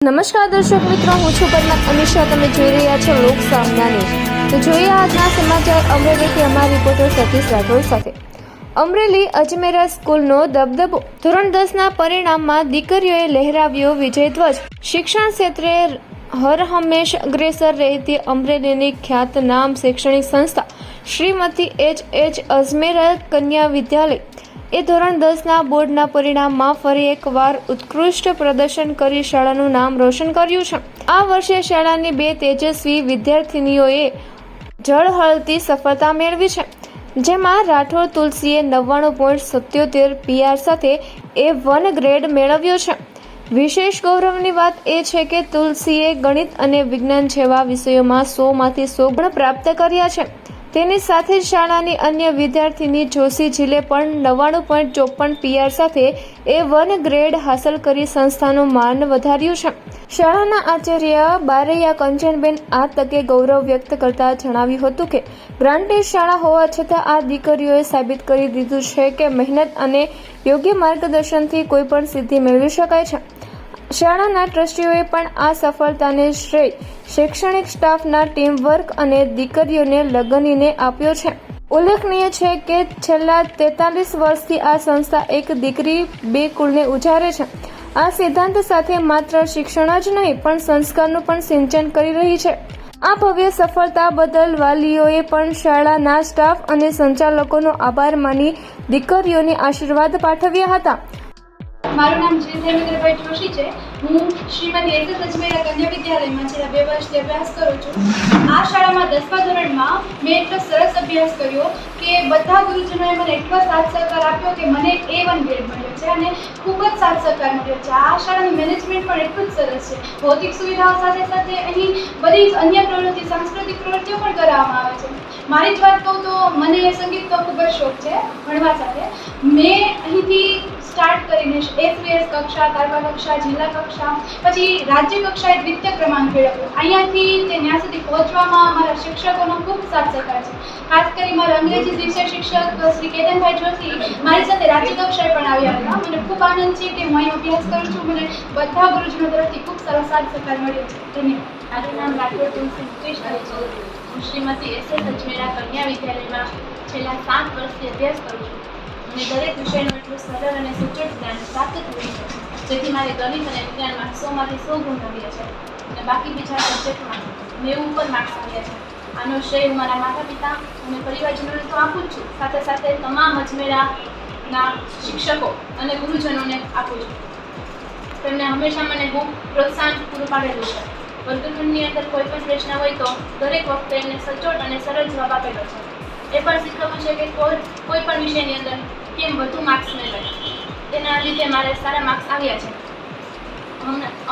નમસ્કાર દર્શક મિત્રો, હું છું પરમાત અમીષા. તમે જોઈ રહ્યા છો લોક સામના ન્યૂઝ. તો જોઈએ આજના સમાચાર અમરેલીથી અમારા રિપોર્ટર સતીશ રાઠોડ સાથે. અમરેલી અજમેરા સ્કૂલનો દબદબો. ધોરણ 10ના પરિણામમાં દીકરીઓએ લહેરાવ્યો વિજય ધ્વજ. શિક્ષણ ક્ષેત્રે હરહંમેશ અગ્રેસર રહેતી અમરેલીની ખ્યાતનામ શૈક્ષણિક સંસ્થા શ્રીમતી એચ અજમેરા કન્યા વિદ્યાલય એ ધોરણ 10ના બોર્ડના પરિણામમાં ફરી એકવાર ઉત્કૃષ્ટ પ્રદર્શન કરી શાળાનું નામ રોશન કર્યું છે. આ વર્ષે શાળાની 2 તેજસ્વી વિદ્યાર્થિનીઓએ ઝળહળતી સફળતા મેળવી છે, જેમાં રાઠોડ તુલસીએ 99.77 PR સાથે A1 ગ્રેડ મેળવ્યો છે. વિશેષ ગૌરવની વાત એ છે કે તુલસીએ ગણિત અને વિજ્ઞાન જેવા વિષયોમાં 100માંથી 100 ગુણ પ્રાપ્ત કર્યા છે. તેની સાથે જ શાળાની અન્ય વિદ્યાર્થીની જોશી જીલે પણ 99.54 PR સાથે A1 ગ્રેડ હાંસલ કરી સંસ્થાનું માન વધાર્યું છે. શાળાના આચાર્ય બારૈયા કંચનબેન આ તકે ગૌરવ વ્યક્ત કરતા જણાવ્યું હતું કે ગ્રાન્ટેડ શાળા હોવા છતાં આ દીકરીઓએ સાબિત કરી દીધું છે કે મહેનત અને યોગ્ય માર્ગદર્શનથી કોઈ પણ સિદ્ધિ મેળવી શકાય છે. શાળાના ટ્રસ્ટીઓએ પણ આ સફળતાને શ્રેય શૈક્ષણિક સ્ટાફના ટીમવર્ક અને દીકરીઓને લગનીને આપ્યો છે. ઉલ્લેખનીય છે કે છેલ્લા 43 વર્ષથી આ સંસ્થા એક દીકરી 2 કુળને ઉજારે છે. આ સિદ્ધાંત સાથે માત્ર શિક્ષણ જ નહીં પણ સંસ્કારનું પણ સિંચન કરી રહી છે. આ ભવ્ય સફળતા બદલ વાલીઓએ પણ શાળાના સ્ટાફ અને સંચાલકોનો આભાર માની દીકરીઓને આશીર્વાદ પાઠવ્યા હતા. મારું નામ ધર્મેન્દ્રભાઈ જોશી છે. હું શ્રીમતી એચ અજમેરા કન્યા વિદ્યાલયમાં છેલ્લા 2 વર્ષથી અભ્યાસ કરું છું. આ શાળામાં 10મા ધોરણમાં મેં એટલો સરસ અભ્યાસ કર્યો કે બધા ગુરુજનોએ મને એટલો સાથ સહકાર આપ્યો કે મને A1 ગ્રેડ મળ્યો છે અને ખૂબ જ સાથ સહકાર મળ્યો છે. આ શાળાનું મેનેજમેન્ટ પણ એટલું જ સરસ છે. ભૌતિક સુવિધાઓ સાથે સાથે અહીં બધી જ અન્ય પ્રવૃત્તિ, સાંસ્કૃતિક પ્રવૃત્તિઓ પણ કરાવવામાં આવે છે. મારી જ વાત કહું તો મને સંગીતનો ખૂબ જ શોખ છે ભણવા સાથે. મેં અહીંથી સ્ટાર્ટ કરીને SVS કક્ષા, તાલુકા કક્ષા, જિલ્લા કક્ષા, પછી રાજ્ય કક્ષાએ દ્વિતીય ક્રમાંક મેળવ્યો. અહીંયાથી તે ત્યાં સુધી પહોંચવામાં મારા શિક્ષકોનો ખૂબ સાથ સહકાર છે. ખાસ કરી મારા અંગ્રેજી વિષય શિક્ષક શ્રી કેતનભાઈ જોશી મારી સાથે રાજ્ય કક્ષાએ પણ આવ્યા હતા. મને ખૂબ આનંદ છે કે હું અહીં અભ્યાસ કરું છું. મને બધા ગુરુજનો તરફથી ખૂબ સારો સાથ સહકાર મળ્યો છે. ધન્યવાદ. મારું નામ રાઠોડ તુલસી મુકેશ છે. હું શ્રીમતી એચ અજમેરા કન્યા વિદ્યાલયમાં છેલ્લા 7 વર્ષથી અભ્યાસ કરું છું. મને દરેક વિષયનું એટલું સરળ અને સચોટ જ્ઞાન પ્રાપ્ત થયું છે, જેથી મારે ગણિત અને વિજ્ઞાનમાં 100માંથી 100 ગુણ આવ્યા છે અને બાકી બીજા સબ્જેક્ટમાં 90 ઉપર માર્ક્સ આવ્યા છે. આનો શ્રેય હું મારા માતા પિતા અને પરિવારજનોને તો આપું જ છું, સાથે સાથે તમામ અજમેરાના શિક્ષકો અને ગુરુજનોને આપું છું. તેમણે હંમેશા મને ખૂબ પ્રોત્સાહન પૂરું પાડેલું છે. વર્ગખંડની અંદર કોઈ પણ પ્રશ્ન હોય તો દરેક વખતે એમને સચોટ અને સરળ જવાબ આપેલો છે. એ પણ શીખવવું છે કે કોઈ પણ વિષયની અંદર કેમ વધુ માર્ક્સ મેળવે. તેના લીધે મારે સારા માર્ક્સ આવ્યા છે.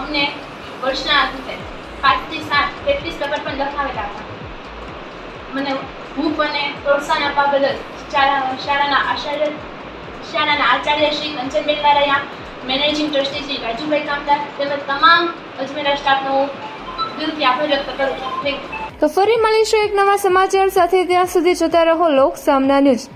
અમને વર્ષના અંતે 5 થી 7 પ્રેક્ટિસ પેપર પણ લખાવેલા હતા. મને હૂફ અને પ્રોત્સાહન આપવા બદલ શાળાના આચાર્ય શ્રી કંચનબેન લારૈયા, મેનેજિંગ ટ્રસ્ટી શ્રી રાજુભાઈ કામદાર તેમજ તમામ અજમેરા સ્ટાફનો દિલથી આભાર વ્યક્ત કરું છું. તો ફરી મળીશું એક નવા સમાચાર સાથે. ત્યાં સુધી જોતા રહો લોક સામના ન્યૂઝ.